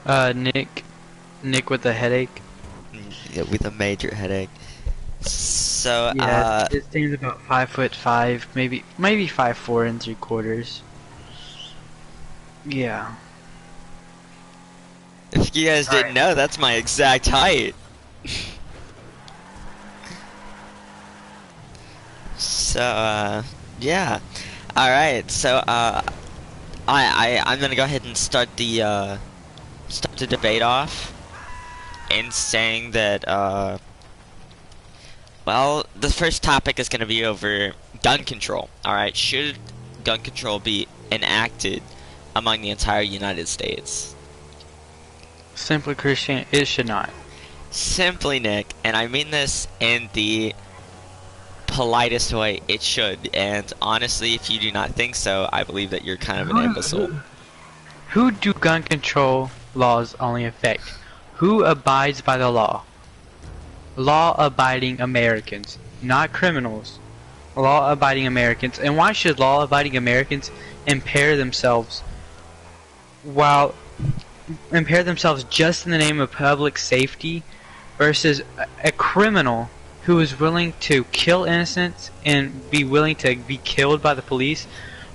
Nick with a headache. Yeah, with a major headache. So, Yeah, his team's about 5'5", maybe 5'4 3/4. Yeah. if you guys didn't Alright. know, that's my exact height. So, yeah. Alright, so, I'm gonna go ahead and start the debate off in saying that, well, the first topic is gonna be over gun control. Alright, should gun control be enacted among the entire United States? Simply Christian, it should not. Simply, Nick, and I mean this in the politest way, it should. And honestly, if you do not think so, I believe that you're kind of an imbecile. Who do gun control laws only affect? Who abides by the law? Law-abiding Americans, not criminals. Law-abiding Americans. And why should law-abiding Americans impair themselves just in the name of public safety versus a criminal who is willing to kill innocents and be willing to be killed by the police?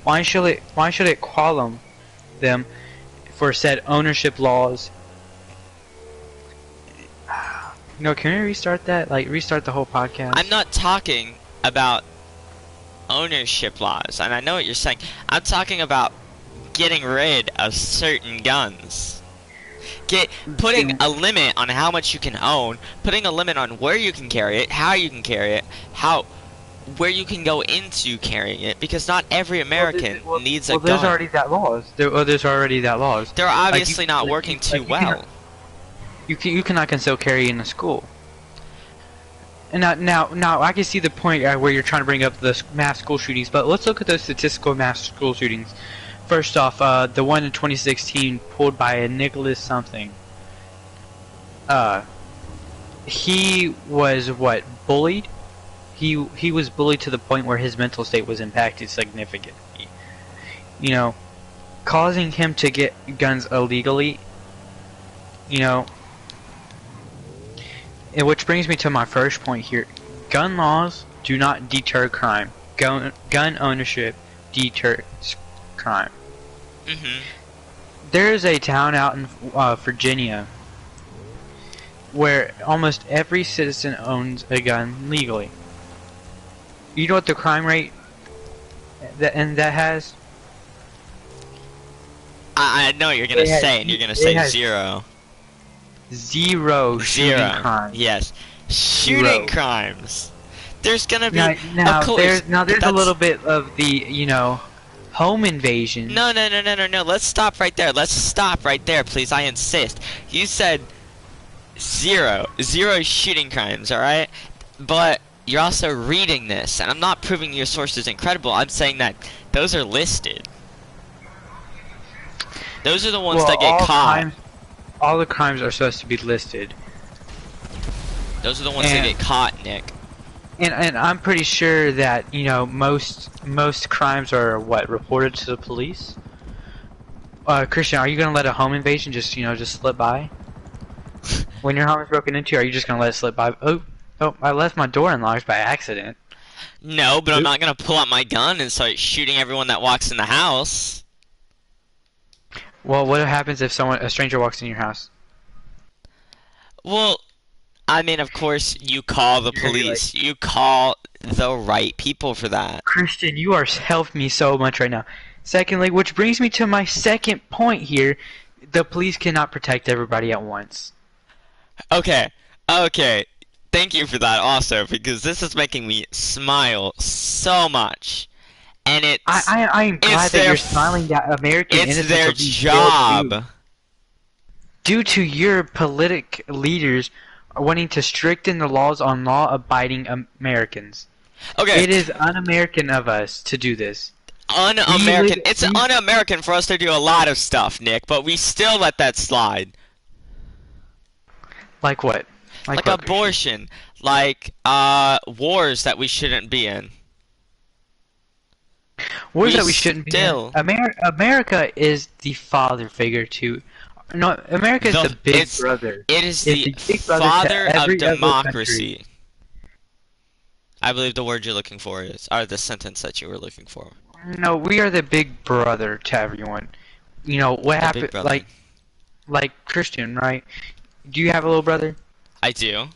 Why should it qualify them for said ownership laws? No, can we restart that? Like, restart the whole podcast? I'm not talking about ownership laws, and I know what you're saying. I'm talking about getting rid of certain guns. Putting a limit on how much you can own, putting a limit on where you can carry it, how you can carry it, where you can go into carrying it, because not every American needs a gun. There's already that laws. There's already that laws. They're obviously not working too well. You cannot conceal carry in a school. And now I can see the point where you're trying to bring up the mass school shootings, but let's look at those statistical mass school shootings. First off, the one in 2016 pulled by a Nicholas something. He was bullied? He was bullied to the point where his mental state was impacted significantly. You know, causing him to get guns illegally. You know, and which brings me to my first point here. Gun laws do not deter crime. Gun ownership deters crime. There is a town out in Virginia where almost every citizen owns a gun legally. You know what the crime rate that has? I know what you're gonna say, and you're gonna say zero. Zero shooting crimes. Yes, shooting crimes. There's gonna be there's a little bit of the home invasion. No. Let's stop right there. Let's stop right there, please. I insist. You said zero shooting crimes. All right, but you're also reading this, and I'm not proving your source is incredible. I'm saying that those are listed. Those are the ones that get caught. All the crimes are supposed to be listed. Those are the ones that get caught, Nick. And I'm pretty sure that most crimes are reported to the police. Christian, are you gonna let a home invasion just slip by? When your home is broken into, are you just gonna let it slip by? Oh, I left my door unlocked by accident. No, but I'm not gonna pull out my gun and start shooting everyone that walks in the house. Well, what happens if a stranger walks in your house? Well, I mean, of course, you call the police. You call the right people for that. Christian, you are helping me so much right now. Secondly, which brings me to my second point here. The police cannot protect everybody at once. Okay. Thank you for that also, because this is making me smile so much. And I am glad that you're smiling that American innocents. It's their job. Due to your politic leaders wanting to strengthen the laws on law-abiding Americans. Okay. It is un-American of us to do this. Un-American. It's un-American for us to do a lot of stuff, Nick, but we still let that slide. Like what? Like abortion. Like wars that we shouldn't be in. Wars that we shouldn't be in. America is the father figure to No, America is the big It's brother. it is It's the the big brother father to of every other country. democracy. I believe the word you're looking for is, or the sentence that you were looking for. No, we are the big brother to everyone. You know what The big happened? brother. Like Christian, right? Do you have a little brother? I do.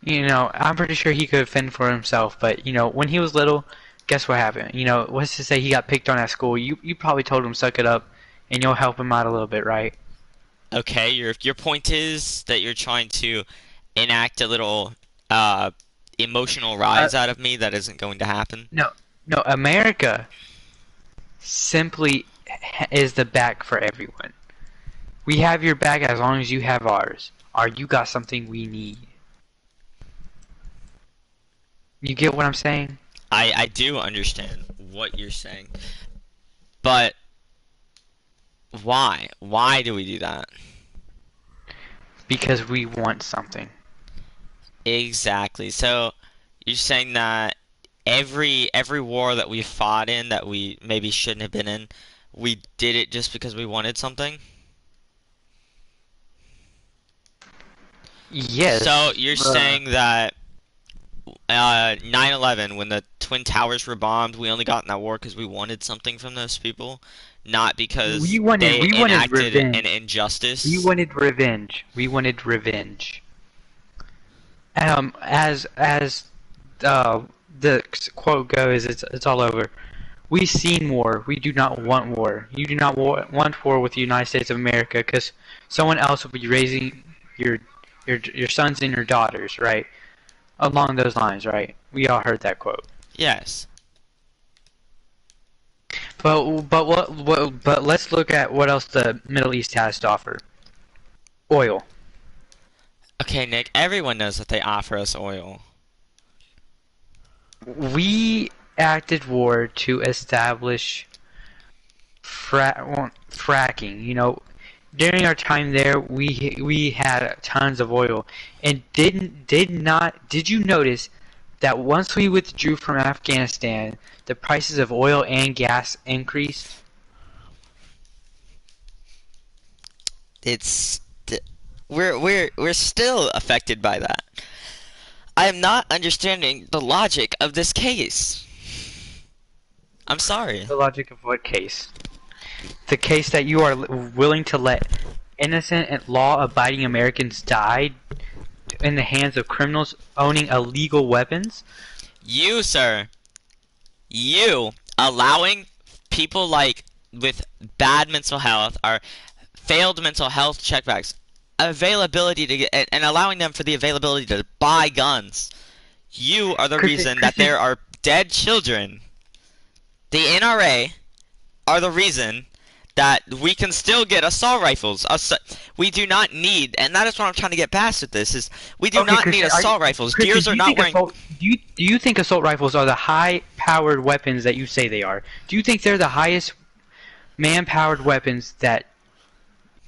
You know, I'm pretty sure he could fend for himself, but you know, when he was little, guess what happened? You know, what's to say he got picked on at school? You probably told him suck it up, and you'll help him out a little bit, right? Okay, your point is that you're trying to enact a little uh emotional Uh, rise out of me that isn't going to happen. no, no, America simply is the back for everyone. We have your back as long as you have ours. Or you got something we need. You get what I'm saying? I do understand what you're saying, but why? Why do we do that? Because we want something. Exactly. So you're saying that every war that we fought in that we maybe shouldn't have been in, we did it just because we wanted something? So Yes. you're saying that 9/11, when the Twin Towers were bombed, we only got in that war because we wanted something from those people, not because they We wanted enacted an revenge. We injustice. wanted revenge. We wanted revenge. As uh, the quote goes, it's all over. We've seen war. We do not want war. You do not want war with the United States of America because someone else will be raising your your sons and your daughters, right? Along those lines, right? We all heard that quote. Yes. But let's look at what else the Middle East has to offer. Oil. Okay, Nick, everyone knows that they offer us oil. We acted war to establish fracking. You know, during our time there, we had tons of oil, and did you notice that once we withdrew from Afghanistan, the prices of oil and gas increased? It's we're still affected by that. I am not understanding the logic of this case. I'm sorry. The logic of what case? The case that you are willing to let innocent and law-abiding Americans die in the hands of criminals owning illegal weapons? You, sir, you allowing people like with bad mental health or failed mental health checkbacks availability to get and allowing them for the availability to buy guns. You are the reason that Christian, there are dead children. The NRA are the reason that we can still get assault rifles. We do not need, and that is what I'm trying to get past with this, is we do okay, not need Christian, assault rifles. Christian, Deers are not wearing... do you think assault rifles are the high-powered weapons that you say they are? Do you think they're the highest man-powered weapons that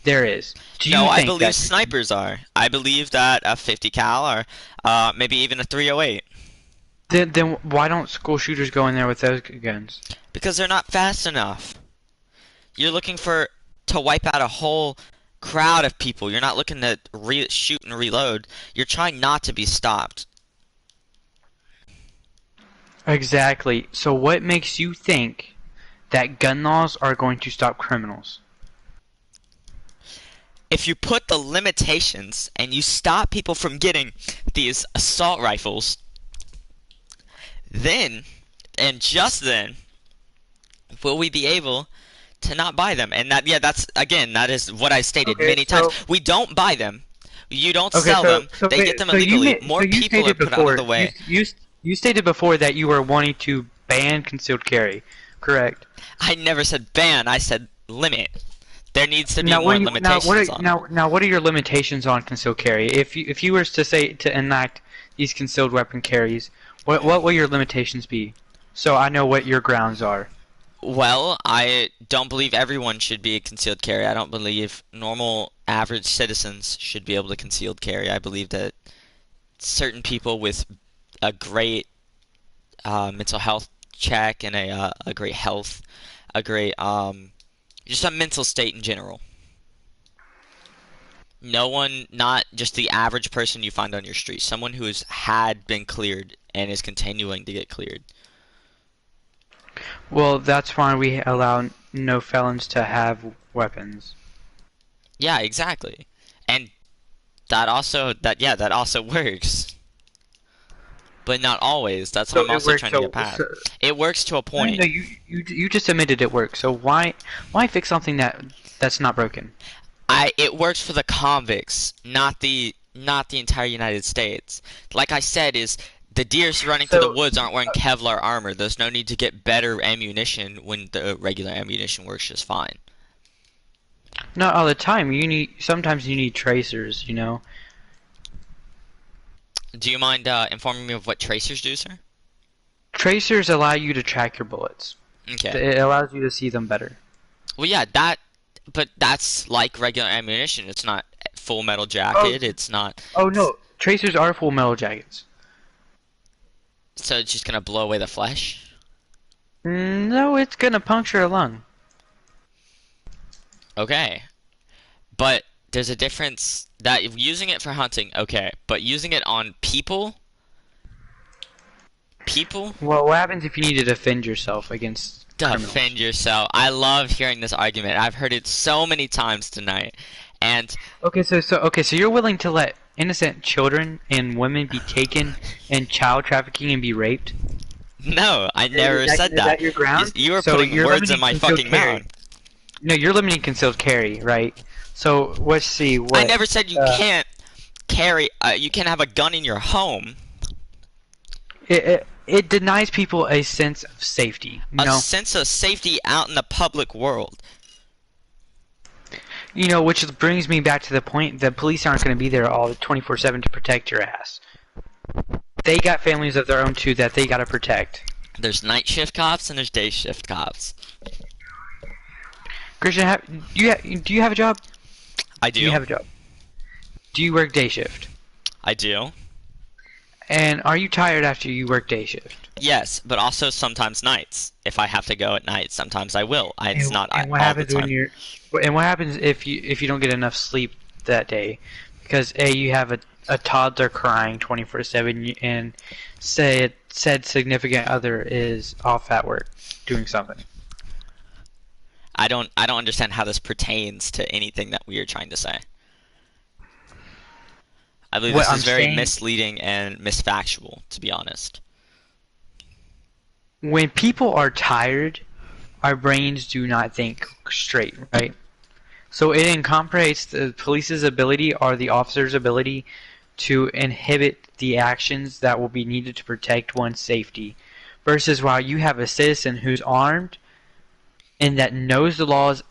there is? Do No, you I think believe that? snipers are. I believe that a 50 cal or maybe even a 308. Then why don't school shooters go in there with those guns? Because they're not fast enough. You're looking to wipe out a whole crowd of people. You're not looking to shoot and reload. You're trying not to be stopped. Exactly. So what makes you think that gun laws are going to stop criminals? If you put the limitations and you stop people from getting these assault rifles, then, and just then, will we be able to not buy them? And that, yeah, that's, again, that is what I stated Okay, many times. so We don't buy them. You don't okay, sell them. so They wait, get them so illegally. More so you people are stated put out of before the way. you stated before that you were wanting to ban concealed carry, correct? I never said ban. I said limit. There needs to be Now, more limitations on it. now what are your limitations on concealed carry? If you were to say to enact these concealed weapon carries, what will your limitations be? So I know what your grounds are. Well, I don't believe everyone should be a concealed carry. I don't believe normal, average citizens should be able to concealed carry. I believe that certain people with a great mental health check and a great health, a great just a mental state in general. No one, not just the average person you find on your street. Someone who has had been cleared and is continuing to get cleared. Well, that's why we allow no felons to have weapons. Yeah, exactly. And that also works. But not always. That's what So I'm it also works. trying to get past. It works to a No, point. you just admitted it works. So why fix something that's not broken? It works for the convicts, not the entire United States. Like I said, is the deers running through the So woods aren't wearing Kevlar armor. There's no need to get better ammunition when the regular ammunition works just fine. not all the time. Sometimes you need tracers. Do you mind informing me of what tracers do, sir? Tracers allow you to track your bullets. Okay. It allows you to see them better. Well, yeah, but that's like regular ammunition. It's not full metal Oh, jacket. It's not. oh no, tracers are full metal jackets. So it's just gonna blow away the flesh. No, it's gonna puncture a lung. Okay. But there's a difference that using it for hunting, okay, but using it on people, Well, what happens if you need to defend yourself against criminals? defend yourself. I love hearing this argument. I've heard it so many times tonight. And Okay, so you're willing to let innocent children and women be taken in child trafficking and be raped? no, I never said Is that. that your ground? You were So putting you're words limiting in my concealed fucking carry. mouth. No, you're limiting concealed carry, right? So let's see what. I never said you can't carry. You can't have a gun in your home. It denies people a sense of safety. A sense of safety out in the public world. Which brings me back to the point that police aren't going to be there all 24/7 to protect your ass. They got families of their own too that they got to protect. There's night shift cops and there's day shift cops. Christian, do you have a job? I do. Do you have a job? Do you work day shift? I do. And are you tired after you work day shift? Yes, but also sometimes nights. If I have to go at night, sometimes I will. It's not And what all happens the time. when you're? And what happens if you don't get enough sleep that day? Because you have a toddler crying 24/7, and said significant other is off at work doing something. I don't understand how this pertains to anything that we are trying to say. I believe What this I'm is very saying- misleading and misfactual, to be honest. When people are tired, our brains do not think straight, right? So it incorporates the police's ability or the officer's ability to inhibit the actions that will be needed to protect one's safety, versus while you have a citizen who's armed and that knows the laws,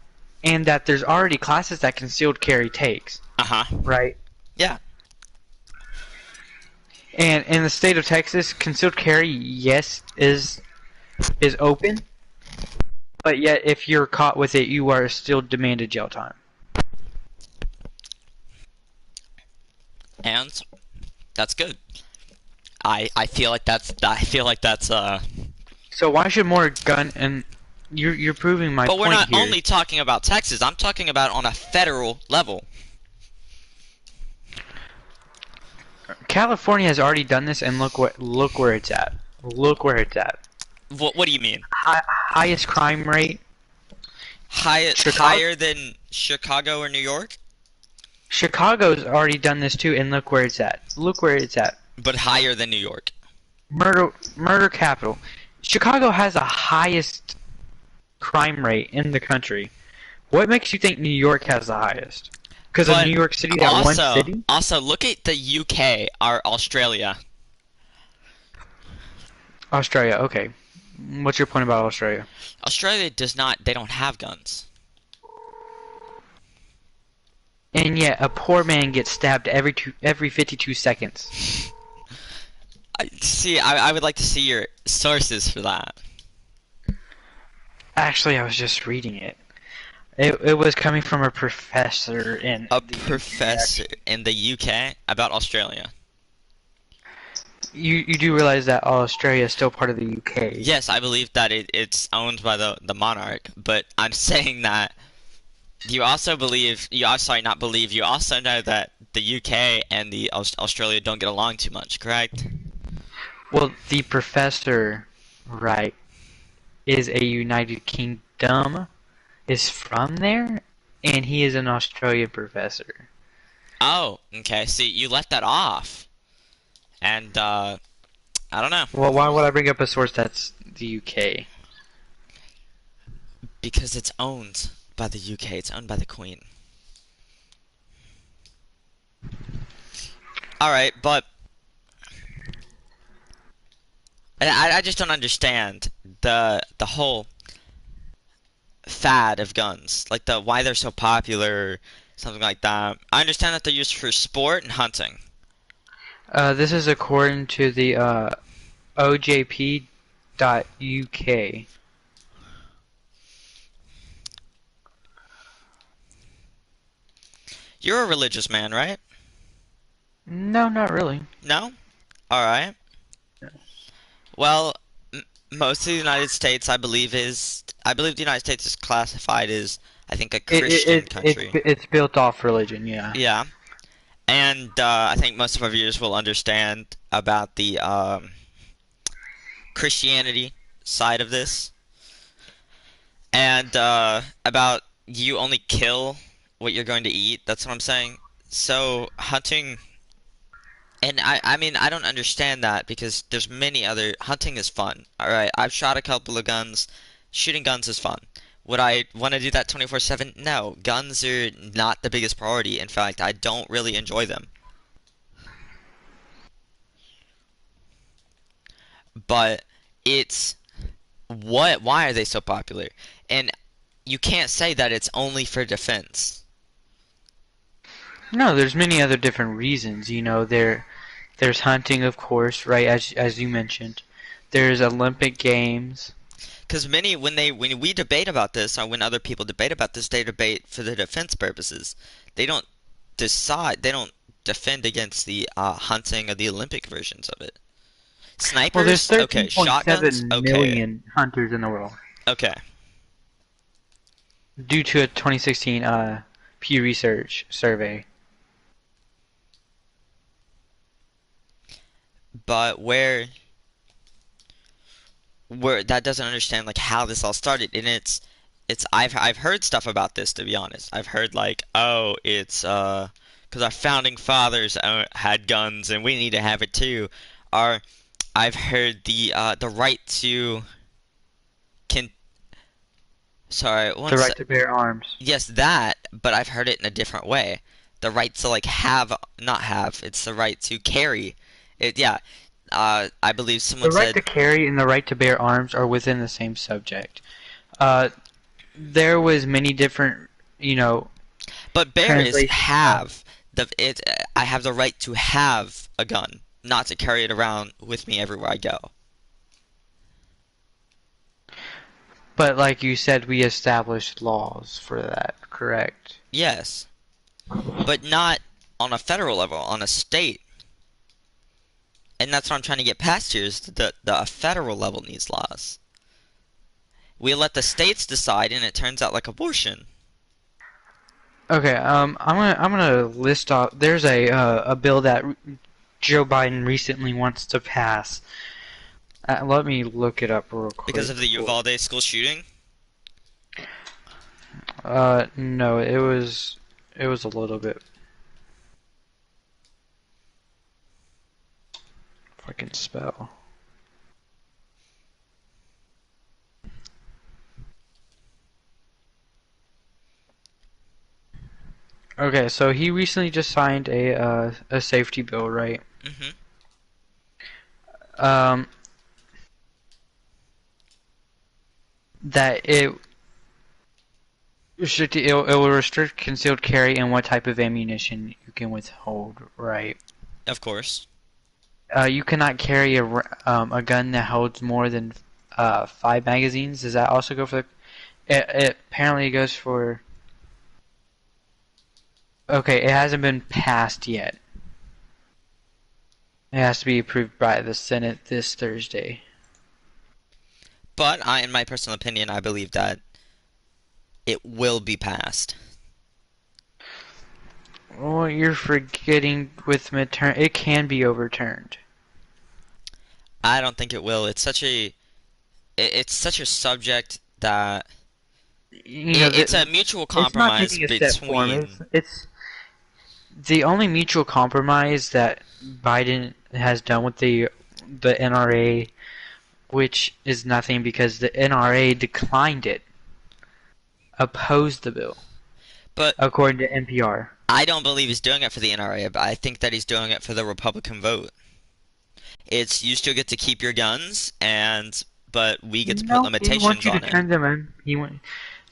and that there's already classes that concealed carry takes, Uh-huh. right? Yeah. And in the state of Texas, concealed carry, yes, is open, but yet if you're caught with it, you are still demanded jail time. And that's good. I feel like that's So why should more gun and you're proving my But point we're not here. only talking about Texas. I'm talking about on a federal level. California has already done this, and look where it's at. Look where it's at. What do you mean? Highest crime rate. Chicago? Higher than Chicago or New York? Chicago's already done this too, and look where it's at. Look where it's at. But higher than New York. Murder capital. Chicago has the highest crime rate in the country. What makes you think New York has the highest? Because of New York City, that one city? Also, look at the UK, or Australia. Australia, okay. What's your point about Australia? Australia they don't have guns. And yet, a poor man gets stabbed every 52 seconds. I would like to see your sources for that. Actually, I was just reading it. It was coming from a professor in In the UK about Australia. You do realize that Australia is still part of the UK? Yes, I believe that it's owned by the monarch, but I'm saying that You also believe, you also, sorry, not believe, you also know that the UK and the Australia don't get along too much, correct? Well, the professor, right, is a United Kingdom, is from there, and he is an Australian professor. Oh, okay. See, you let that off, and I don't know, Well, why would I bring up a source that's the UK? because it's owned by the UK. It's owned by the Queen. All right, but I just don't understand the whole fad of guns, like the why they're so popular, something like that. I understand that they're used for sport and hunting. This is according to the OJP.UK. You're a religious man, right? No, not really. No? All right. Well, most of the United States, I believe the United States is classified as, I think, a Christian country. It's built off religion, yeah. Yeah, and I think most of our viewers will understand about the Christianity side of this, and about you only kill what you're going to eat. That's what I'm saying. So hunting, and I mean, I don't understand that because there's many other hunting is fun. All right, I've shot a couple of guns. Shooting guns is fun. Would I want to do that 24/7? No, guns are not the biggest priority. In fact, I don't really enjoy them. But it's why are they so popular? And you can't say that it's only for defense. No, there's many other different reasons. There's hunting, of course, right? As you mentioned, there's Olympic Games. Because many when we debate about this or when other people debate about this, they debate for the defense purposes. They don't they don't defend against the hunting of the Olympic versions of it. Well, there's Snipers, okay. Shotguns, 13.7 okay. million hunters in the world Okay. due to a 2016 Pew Research survey. But where that doesn't understand like how this all started, and it's I've heard stuff about this, to be honest. I've heard like, oh, it's because our founding fathers had guns and we need to have it too. Our I've heard the right to can sorry The once right to bear arms. yes, that, but I've heard it in a different way. The right to like have, not have, it's the right to carry it. Yeah, I believe The someone right said. to carry and the right to bear arms are within the same subject. Uh, there was many different, you know, But bear is translations. have the it. I have the right to have a gun, not to carry it around with me everywhere I go. But like you said, we established laws for that, correct? Yes, but not on a federal level, on a state. And that's what I'm trying to get past here is the federal level needs laws. We let the states decide, and it turns out like abortion. Okay, I'm gonna list off. There's a bill that Joe Biden recently wants to pass. Let me look it up real Because quick. of the Uvalde school shooting. No, it was a little bit. If I can spell. Okay, so he recently just signed a safety bill, right? Hmm. Um, that it will restrict concealed carry and what type of ammunition you can withhold, right? Of course. You cannot carry a gun that holds more than 5 magazines. Does that also go for it apparently goes for. Okay, it hasn't been passed yet. It has to be approved by the Senate this Thursday. But I, in my personal opinion, I believe that it will be passed. what you're forgetting with midterm. It can be overturned. I don't think it will. It's such a subject that You know, it's a mutual it's not compromise taking a set form. between. It's the only mutual compromise that Biden has done with the NRA, which is nothing because the NRA declined it, opposed the bill, But according to NPR. I don't believe he's doing it for the NRA, but I think that he's doing it for the Republican vote. It's you still get to keep your guns, but we get to put No, he limitations wants you on to it. turn them in.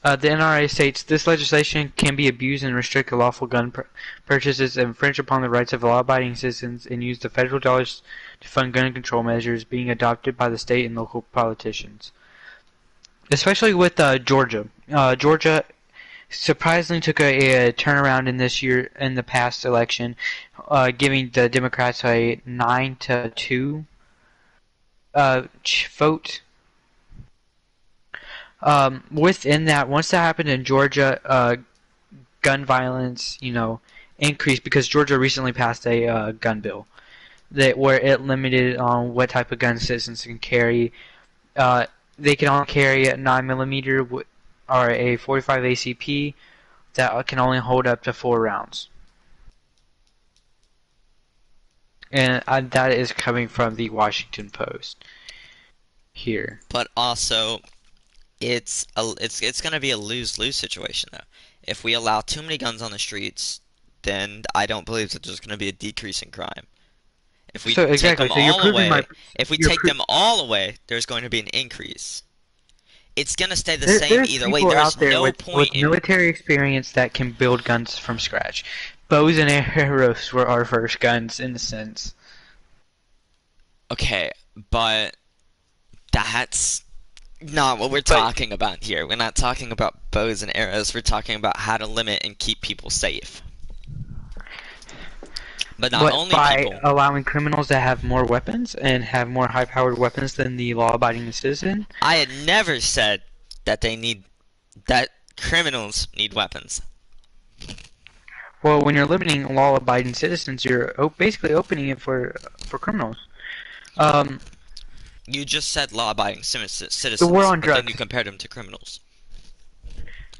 The NRA states this legislation can be abused and restrict lawful gun purchases, infringe upon the rights of law-abiding citizens, and use the federal dollars to fund gun control measures being adopted by the state and local politicians. Especially with Georgia. Georgia surprisingly took a turnaround in the past election, giving the Democrats a 9-2 vote. Within that, once that happened in Georgia, gun violence, increased because Georgia recently passed a gun bill where it limited on what type of gun citizens can carry. They can only carry a 9mm or a 45 ACP that can only hold up to 4 rounds. And that is coming from the Washington Post here. But also, it's going to be a lose-lose situation though. If we allow too many guns on the streets, then I don't believe that there's going to be a decrease in crime. If we take them all away, them all away, there's going to be an increase. It's going to stay the same either way. There's no point with military experience that can build guns from scratch. Bows and arrows were our first guns in a sense. Okay, but that's not what we're talking about here. We're not talking about bows and arrows. We're talking about how to limit and keep people safe. But not only by allowing criminals to have more weapons and have more high-powered weapons than the law-abiding citizen? I had never said that criminals need weapons. Well, when you're limiting law-abiding citizens, you're basically opening it for criminals. You just said law-abiding citizens, the war on drugs. Then you compared them to criminals.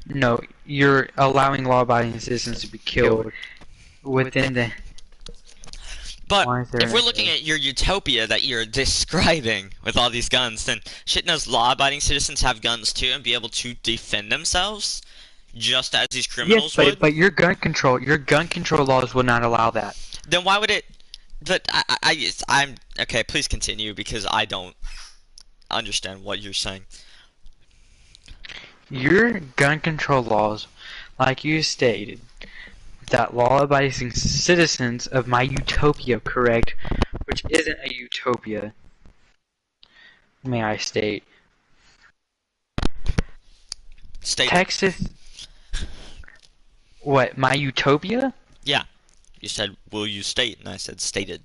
No, you're allowing law-abiding citizens to be killed within the... But if we're looking at your utopia that you're describing with all these guns, then shouldn't those law-abiding citizens have guns too and be able to defend themselves, just as these criminals would? But your gun control laws would not allow that. Then why would it? But I'm okay. Please continue because I don't understand what you're saying. Your gun control laws, like you stated, that law-abiding citizens of my utopia, correct, which isn't a utopia, may I state. Texas... What, my utopia? Yeah. You said, will you state? And I said, stated.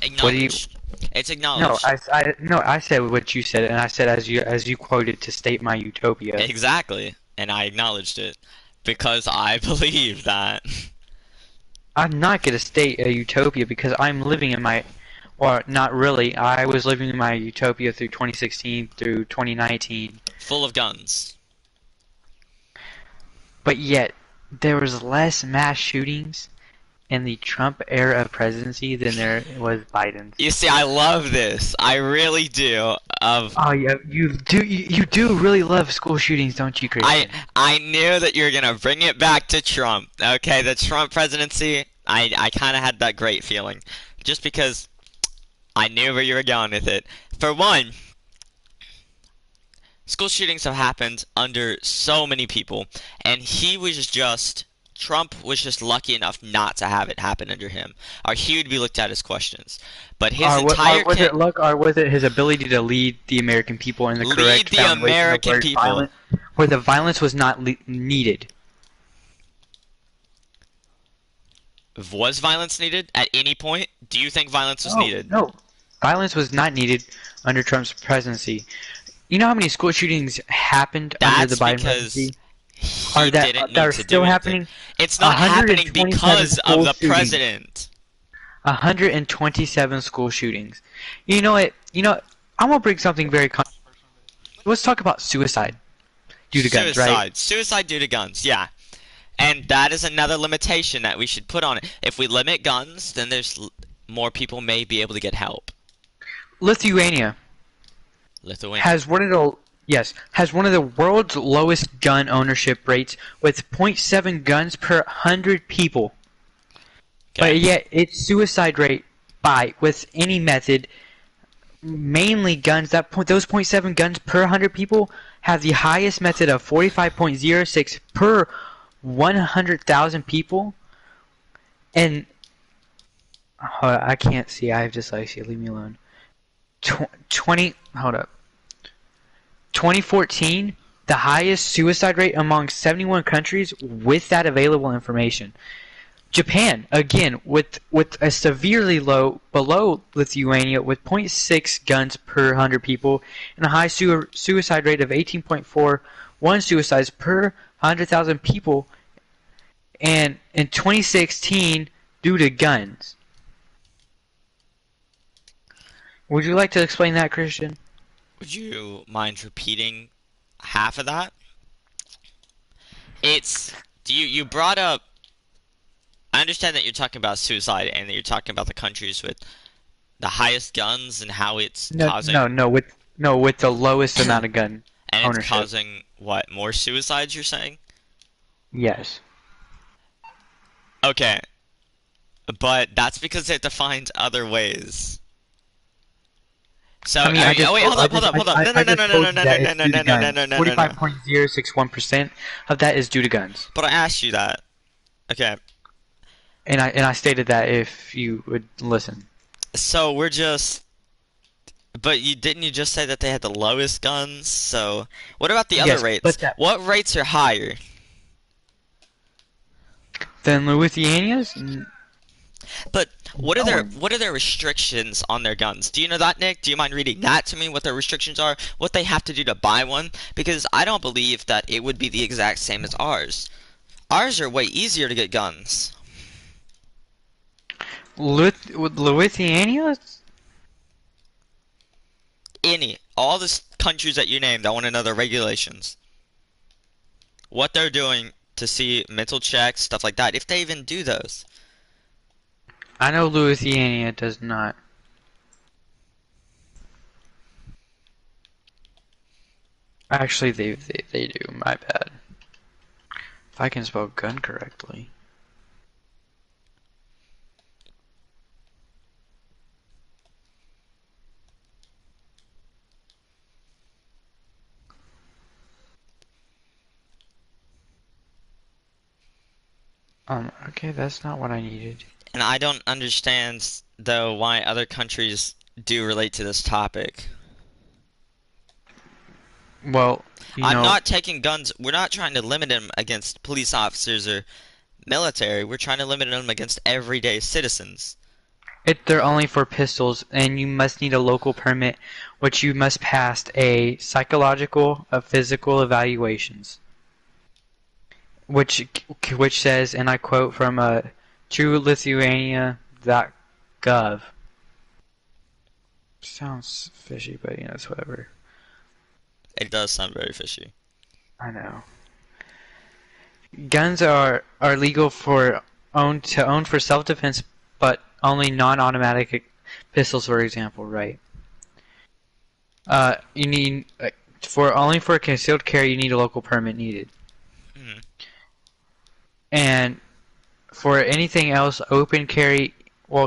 Acknowledged. It's acknowledged. I said what you said, and I said as you quoted to state my utopia. Exactly. And I acknowledged it. Because I believe that. I'm not going to state a utopia because I'm living in my... Or, not really. I was living in my utopia through 2016 through 2019. Full of guns. But yet, there was less mass shootings in the Trump era of presidency than there was Biden's. You see, I love this. I really do. Oh yeah, you do really love school shootings, don't you, Cristian? I knew that you were gonna bring it back to Trump. Okay, the Trump presidency. I kind of had that great feeling, just because I knew where you were going with it. For one, school shootings have happened under so many people, and Trump was just lucky enough not to have it happen under him, or he would be looked at as questions. But his entire was it luck, or was it his ability to lead the American people in the correct foundation where the violence was not needed? Was violence needed at any point? Do you think violence was needed? No, violence was not needed under Trump's presidency. You know how many school shootings happened under the Biden presidency? He didn't that need are to do still anything. happening? It's not happening 127 because of school the shootings. president. 127 school shootings. You know what? I'm gonna bring something very controversial. Let's talk about suicide due to guns, right? Suicide due to guns, yeah. And that is another limitation that we should put on it. If we limit guns, then more people may be able to get help. Lithuania has one of the world's lowest gun ownership rates with zero point 0.7 guns per 100 people. Okay. But yet its suicide rate with any method, mainly guns, those zero point 0.7 guns per 100 people have the highest method of 45.06 per 100,000 people. And I can't see. I have dyslexia. Leave me alone. 2014, the highest suicide rate among 71 countries with that available information. Japan, again, with a severely below Lithuania, with 0.6 guns per 100 people, and a high suicide rate of 18.41 suicides per 100,000 people, and in 2016, due to guns. Would you like to explain that, Christian? Would you mind repeating half of that? You brought up. I understand that you're talking about suicide and that you're talking about the countries with the highest guns and how it's causing. With the lowest amount of gun and ownership. It's causing what, more suicides? You're saying? Yes. Okay, but that's because it defines other ways. So, wait, hold up. No. 45.061% of that is due to guns. But I asked you that. Okay. And I stated that if you would listen. So we're just. But didn't you just say that they had the lowest guns? So what about the other rates? What rates are higher than Lithuania's? But what are their restrictions on their guns? Do you know that, Nick? Do you mind reading that to me? What their restrictions are? What they have to do to buy one? Because I don't believe that it would be the exact same as ours. Ours are way easier to get guns. Lithuania? All the countries that you named, I want to know their regulations. What they're doing to see mental checks, stuff like that, if they even do those. I know Lithuania does not. Actually, they do. My bad. If I can spell gun correctly. Okay, that's not what I needed. And I don't understand, though, why other countries do relate to this topic. Well, I'm not taking guns. We're not trying to limit them against police officers or military. We're trying to limit them against everyday citizens. They're only for pistols, and you must need a local permit, which you must pass a psychological, physical evaluations. Which says, and I quote from truelithuania.gov. Sounds fishy, but it's whatever. It does sound very fishy. I know. Guns are legal to own for self-defense, but only non-automatic pistols, for example, right? You need for concealed carry, you need a local permit needed. Mm-hmm. And for anything else, open carry,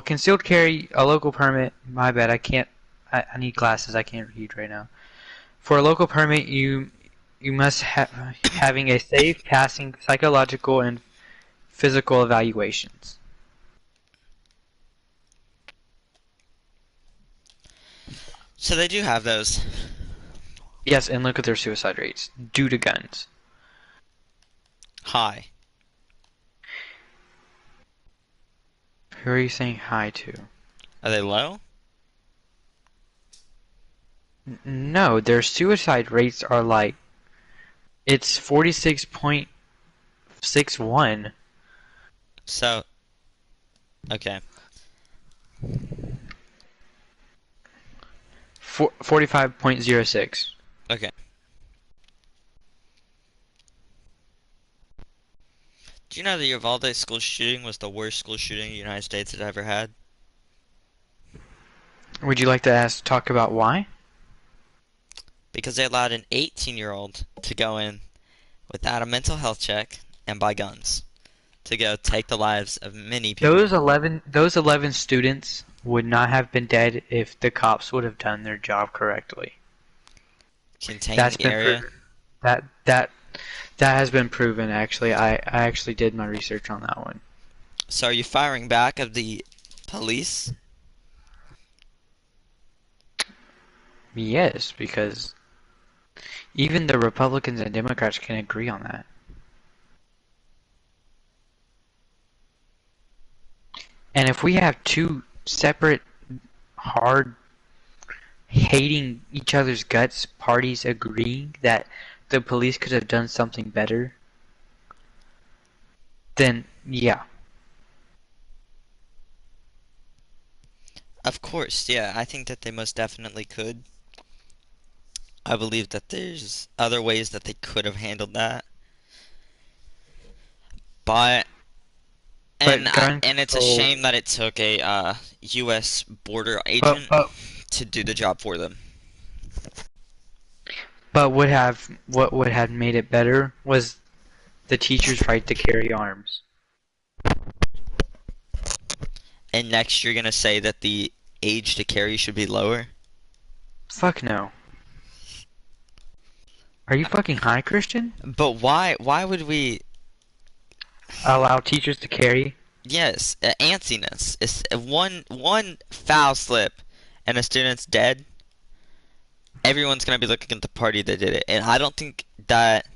concealed carry, a local permit. My bad, I can't. I need glasses. I can't read right now. For a local permit, you must having a safe passing psychological and physical evaluations. So they do have those. Yes, and look at their suicide rates due to guns. High. Who are you saying hi to? Are they low? No, their suicide rates are like It's 46.61. So, okay. 45.06. Okay. Do you know the Uvalde school shooting was the worst school shooting the United States had ever had? Would you like to talk about why? Because they allowed an 18-year-old to go in without a mental health check and buy guns to go take the lives of many people. Those 11 students would not have been dead if the cops would have done their job correctly. Containing That's the been area. proven. That that that has been proven actually. I actually did my research on that one. So are you firing back of the police? Yes, because even the Republicans and Democrats can agree on that. And if we have two separate, hard, hating each other's guts parties agreeing that the police could have done something better, then yeah. Of course, yeah. I think that they most definitely could. I believe that there's other ways that they could have handled that. But But gun and it's a control, shame that it took a U.S. border but agent but to do the job for them. but what would have made it better was the teacher's right to carry arms. And next you're gonna say that the age to carry should be lower? Fuck no. Are you fucking high, Christian? But why would we? Allow teachers to carry? Yes, antsiness. It's one foul slip and a student's dead. Everyone's gonna be looking at the party that did it, and I don't think that.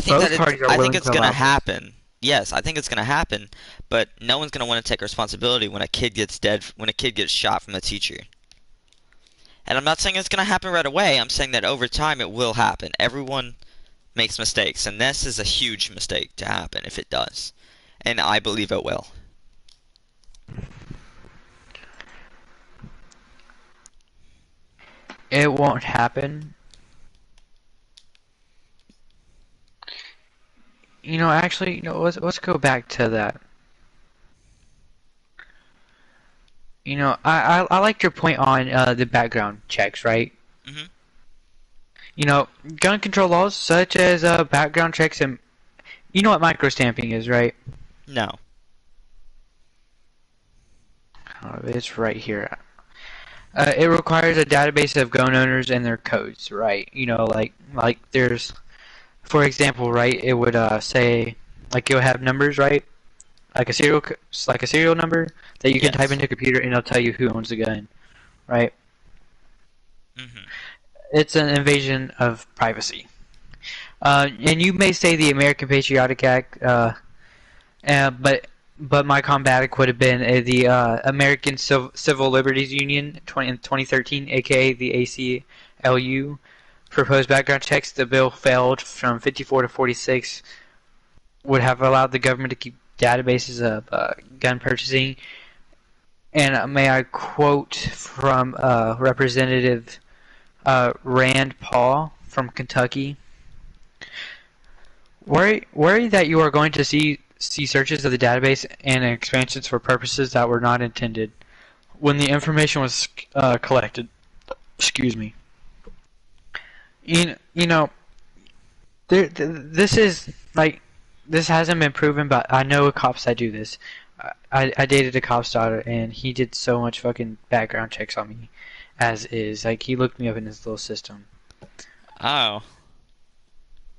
Both parties are I think willing it's to gonna allow this. happen. Yes, I think it's gonna happen, but no one's gonna want to take responsibility when a kid gets dead, when a kid gets shot from the teacher. And I'm not saying it's gonna happen right away. I'm saying that over time it will happen. Everyone makes mistakes, and this is a huge mistake to happen if it does, and I believe it will. It won't happen. Actually, let's go back to that. I liked your point on the background checks, right? Hmm. Gun control laws such as background checks and you know what microstamping is, right? No. Oh, it's right here. It requires a database of gun owners and their codes, right? Like there's, for example, right? It would say like you'll have numbers, right? Like a serial number that you can type Yes. into a computer and it'll tell you who owns the gun, right? Hmm. It's an invasion of privacy. And you may say the American Patriotic Act, but my combatic would have been the American Civil Liberties Union in 2013, aka the ACLU. Proposed background checks. The bill failed from 54 to 46. Would have allowed the government to keep databases of gun purchasing. And may I quote from Representative Rand Paul from Kentucky. Worry that you are going to see searches of the database and expansions for purposes that were not intended when the information was collected. Excuse me. You know, this is like this hasn't been proven, but I know cops that do this. I dated a cop's daughter, and he did so much fucking background checks on me, as is. Like he looked me up in his little system. Oh,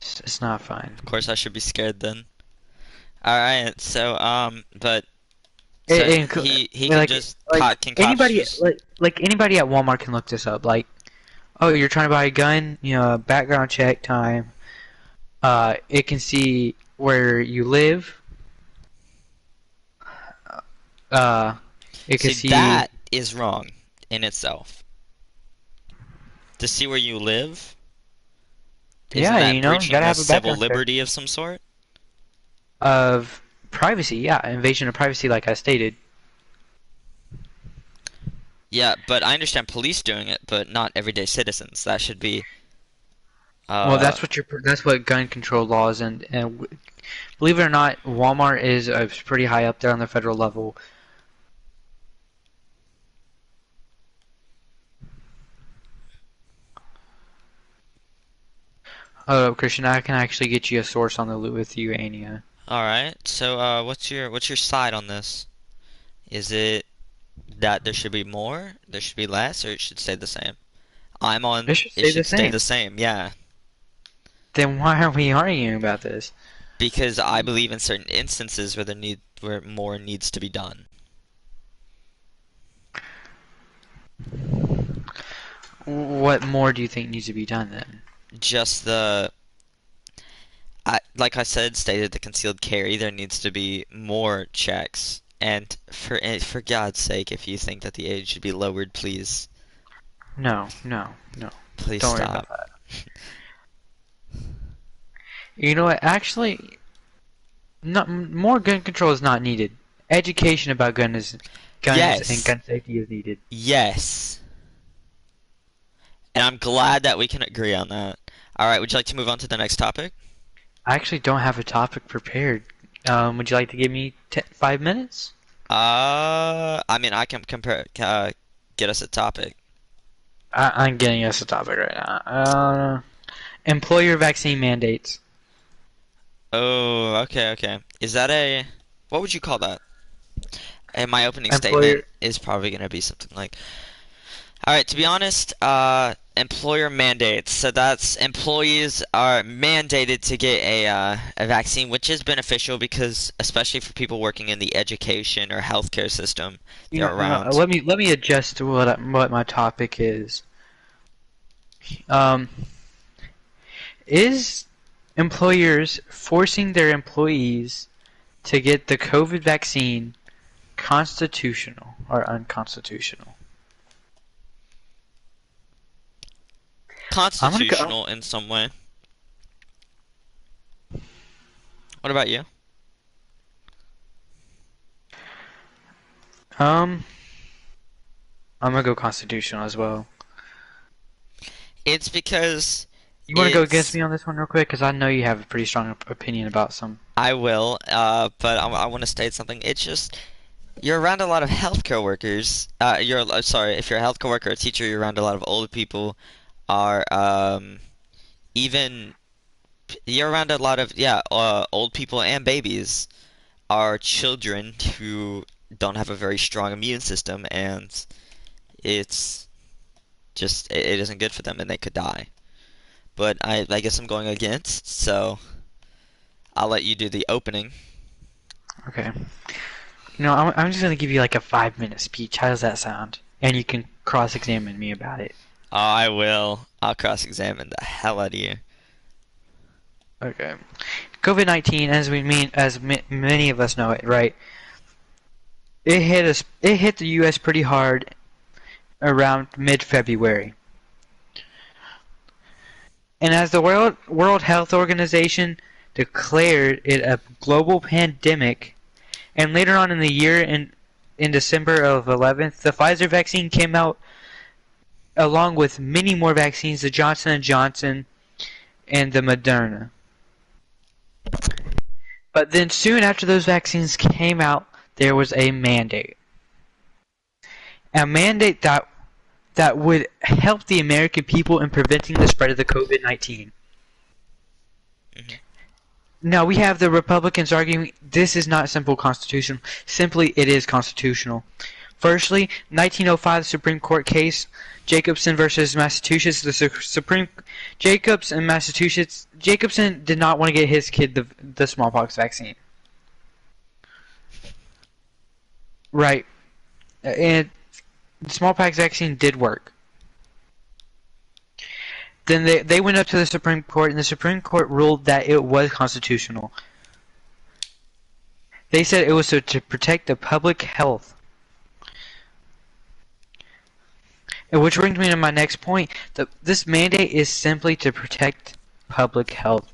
It's not fine. of course I should be scared then. All right. So but so It, he yeah, can like just can cops anybody just like anybody at Walmart can look this up. Like, oh, you're trying to buy a gun, background check time. It can see where you live. Uh, it can see see. that is wrong in itself. To see where you live Isn't Yeah, that you know, you breaching gotta a have a civil background check liberty of some sort? of privacy. Yeah, invasion of privacy, like I stated. Yeah, but I understand police doing it, but not everyday citizens. That should be, Well, uh, that's what gun control laws and believe it or not, Walmart is pretty high up there on the federal level. Oh, Christian, I can actually get you a source on the Lithuania. alright. So, what's your side on this? Is it that there should be more, there should be less, or it should stay the same? I'm It on, should it stay the should stay the same. same, yeah. Then why are we arguing about this? Because I believe in certain instances where more needs to be done. What more do you think needs to be done then? Just like I said, stated the concealed carry, there needs to be more checks. And for God's sake, if you think that the age should be lowered, please, No, no, no. please Don't worry stop. about that. You know what? Actually, not more gun control is not needed. Education about guns and Yes, gun safety is needed. yes. And I'm glad that we can agree on that. All right, would you like to move on to the next topic? I actually don't have a topic prepared. Would you like to give me 5 minutes? I mean, I can get us a topic. I'm getting us a topic right now. Employer vaccine mandates. Oh, okay, okay. Is that what would you call that? And my opening Employer. statement is probably going to be something like, all right, to be honest, employer mandates. So that's employees are mandated to get a vaccine, which is beneficial because, especially for people working in the education or healthcare system, they're around. Let me adjust to what my topic is. Um, is employers forcing their employees to get the COVID vaccine constitutional or unconstitutional? I'm gonna go. Constitutional in some way. What about you? Um, I'm gonna go constitutional as well. It's because You want to go against it's me on this one real quick? Because I know you have a pretty strong opinion about some. I will, but I want to state something. It's just you're around a lot of healthcare workers. Sorry, if you're a healthcare worker or a teacher, you're around a lot of older people. Are even you're around a lot of old people and babies. Are children who don't have a very strong immune system, and it's just it isn't good for them, and they could die. But I guess I'm going against, so I'll let you do the opening. Okay. I'm just gonna give you like a 5 minute speech. How does that sound? And you can cross-examine me about it. Oh, I will. I'll cross-examine the hell out of you. Okay. COVID-19, many of us know it, right? It hit us. It hit the U.S. pretty hard around mid-February. And as the World Health Organization declared it a global pandemic, and later on in the year, in December of 11th, the Pfizer vaccine came out along with many more vaccines, the Johnson & Johnson and the Moderna. But then soon after those vaccines came out, there was a mandate. A mandate that would help the American people in preventing the spread of the COVID-19. Mhm. Now we have the Republicans arguing this is not simple constitutional. Simply, it is constitutional. Firstly, 1905 Supreme Court case, Jacobson versus Massachusetts. Jacobson did not want to get his kid the smallpox vaccine. Right. And the smallpox vaccine did work. Then they went up to the Supreme Court, and the Supreme Court ruled that it was constitutional. They said it was to protect the public health. And which brings me to my next point. This mandate is simply to protect public health.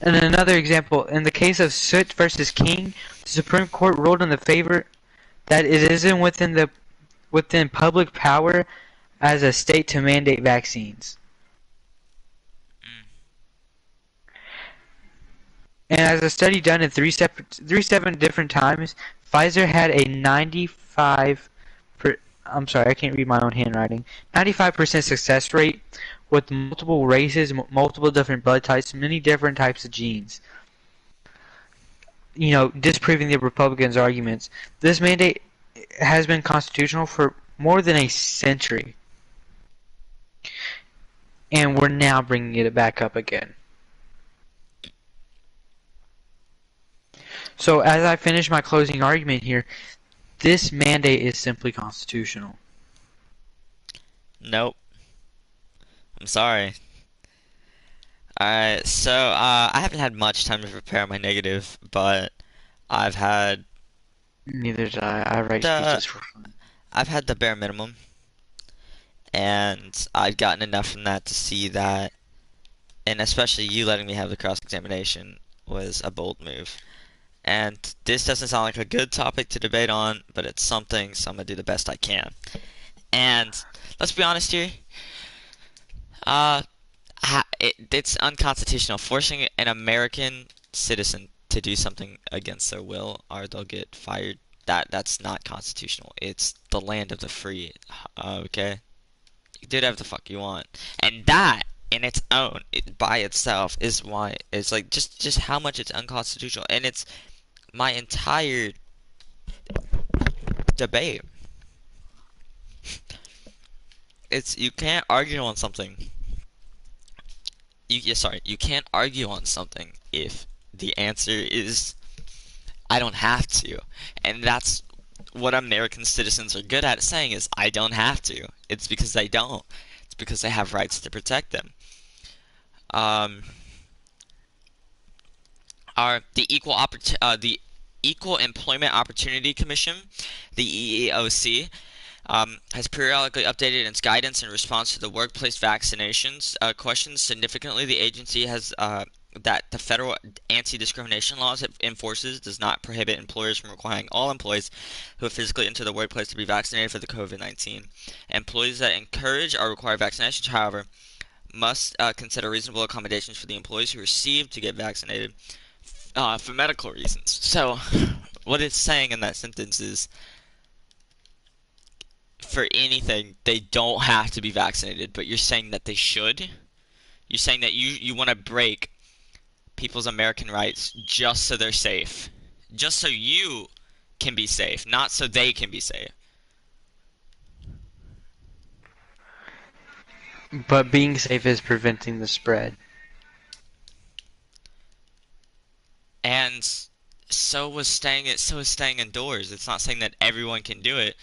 And another example, in the case of Soot versus King, the Supreme Court ruled in the favor that it isn't within public power as a state to mandate vaccines. And as a study done in three seven different times, Pfizer had a 95 I'm sorry, I can't read my own handwriting. 95% success rate with multiple races, multiple different blood types, many different types of genes. You know, disproving the Republicans' arguments. This mandate has been constitutional for more than a century. And we're now bringing it back up again. So as I finish my closing argument here, this mandate is simply constitutional. Nope. I'm sorry. Alright, so I haven't had much time to prepare my negative, but I've had Neither did I. I write the speeches for fun. I've had the bare minimum, and I've gotten enough from that to see that, and especially you letting me have the cross-examination was a bold move. And this doesn't sound like a good topic to debate on, but it's something, so I'm gonna do the best I can. And let's be honest here. It's unconstitutional. Forcing an American citizen to do something against their will, or they'll get fired. That's not constitutional. It's the land of the free. Okay, you do whatever the fuck you want, and that in its own, by itself, is why it's like just how much it's unconstitutional, and it's my entire debate. It's you can't argue on something. You can't argue on something if the answer is I don't have to. And that's what American citizens are good at saying is I don't have to. It's because they don't. It's because they have rights to protect them. The Equal Employment Opportunity Commission, the EEOC, has periodically updated its guidance in response to the workplace vaccinations questions. Significantly, the agency has that the federal anti-discrimination laws it enforces does not prohibit employers from requiring all employees who have physically entered the workplace to be vaccinated for the COVID-19. Employees that encourage or require vaccinations, however, must consider reasonable accommodations for the employees who receive to get vaccinated for medical reasons. So, what it's saying in that sentence is for anything, they don't have to be vaccinated, but you're saying that they should? You're saying that you want to break people's American rights just so they're safe. Just so you can be safe, not so they can be safe. But being safe is preventing the spread. And so is staying indoors. It's not saying that everyone can do it.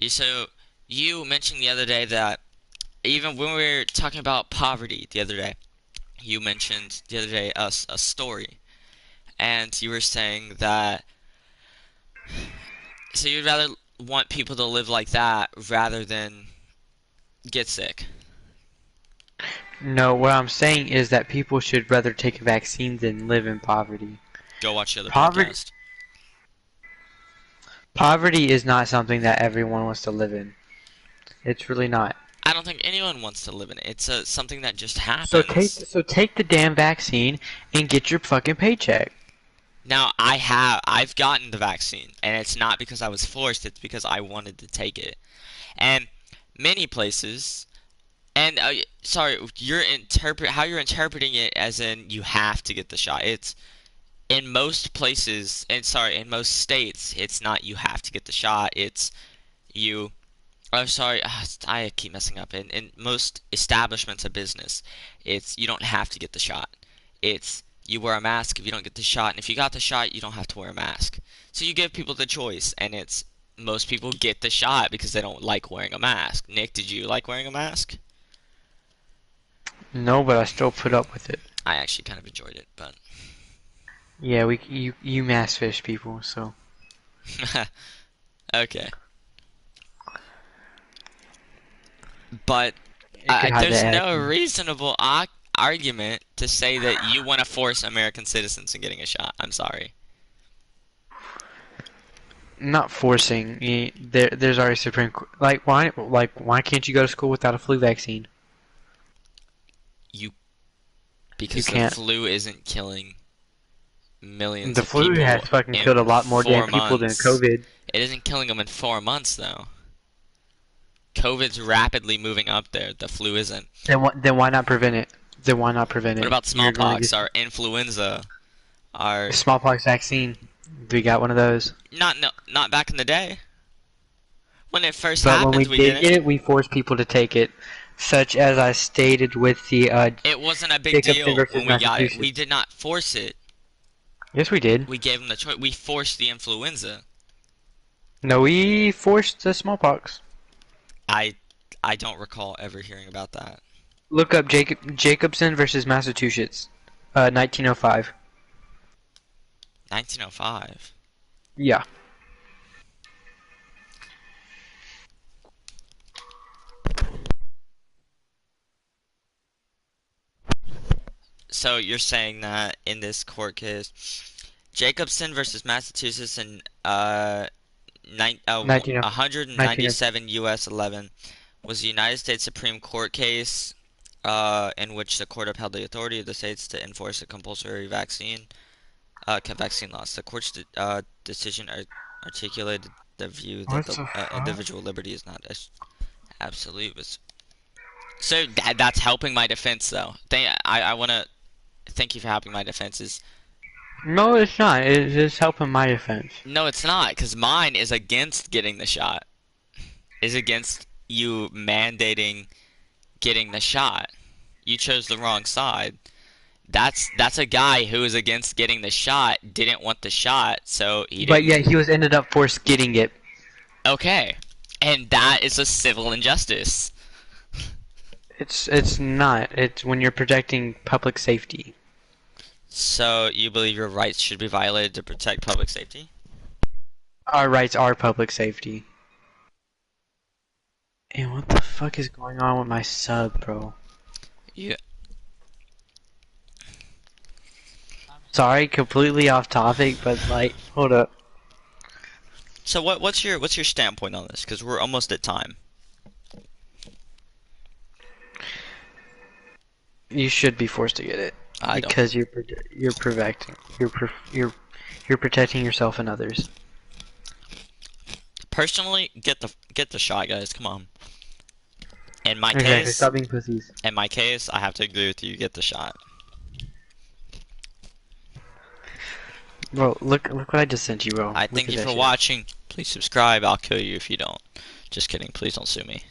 So you mentioned the other day that even when we were talking about poverty the other day, you mentioned the other day a story, and you were saying that so you'd rather want people to live like that rather than get sick. No, what I'm saying is that people should rather take a vaccine than live in poverty. Go watch the other Poverty, podcast. poverty is not something that everyone wants to live in. It's really not. I don't think anyone wants to live in it. It's something that just So happens. take the damn vaccine and get your fucking paycheck. Now I've gotten the vaccine, and it's not because I was forced. It's because I wanted to take it. And many places, and sorry, how you're interpreting it as in you have to get the shot. It's in most places, and sorry, in most states, it's not you have to get the shot. It's you. Oh, sorry, I keep messing up. In most establishments of business, it's you don't have to get the shot. It's you wear a mask if you don't get the shot, and if you got the shot, you don't have to wear a mask. So you give people the choice, and it's most people get the shot because they don't like wearing a mask. Nick, did you like wearing a mask? No, but I still put up with it. I actually kind of enjoyed it, but Yeah, you mass fish people, so. okay. But You could hide there's the no accent. reasonable argument to say that you want to force American citizens in getting a shot. I'm sorry. Not forcing. There's already Supreme Court. Why can't you go to school without a flu vaccine? Because You the can't. flu isn't killing millions The of flu people has fucking in killed a lot more damn 4 people than months. COVID. It isn't killing them in 4 months, though. COVID's rapidly moving up there. The flu isn't. Then why not prevent it? Then why not prevent it? What about You're gonna smallpox get or influenza? Or smallpox vaccine. We got one of those. not back in the day. When it first But when we happened, we did didn't. get it, we forced people to take it. Such as I stated with the It wasn't a big Jacobson deal versus when we got it. Massachusetts. We did not force it. Yes, we did. We gave them the choice. We forced the influenza. No, we forced the smallpox. I don't recall ever hearing about that. Look up Jacobson versus Massachusetts, 1905. 1905. Yeah. So you're saying that in this court case, Jacobson versus Massachusetts in 197 U.S. 11 was the United States Supreme Court case in which the court upheld the authority of the states to enforce a compulsory vaccine laws. The court's decision articulated the view that the individual liberty is not absolute. So that's helping my defense, though. I want to thank you for helping my defenses. No, it's not. It's just helping my defense. No, it's not, because mine is against getting the shot. Is against you mandating getting the shot. You chose the wrong side. That's a guy who is against getting the shot, didn't want the shot, so he didn't. But yeah, he was ended up forced getting it. Okay. And that is a civil injustice. It's not. It's when you're protecting public safety. So you believe your rights should be violated to protect public safety? Our rights are public safety. And what the fuck is going on with my sub, bro? Yeah. Sorry, completely off topic, but like, hold up. So what's your standpoint on this? Because we're almost at time. You should be forced to get it because you're protecting yourself and others. Personally, get the shot, guys. Come on. In my Exactly. case, Stop being pussies. in my case, I have to agree with you. Get the shot. Bro, look what I just sent you, bro. I thank you for watching. Please subscribe. I'll kill you if you don't. Just kidding. Please don't sue me.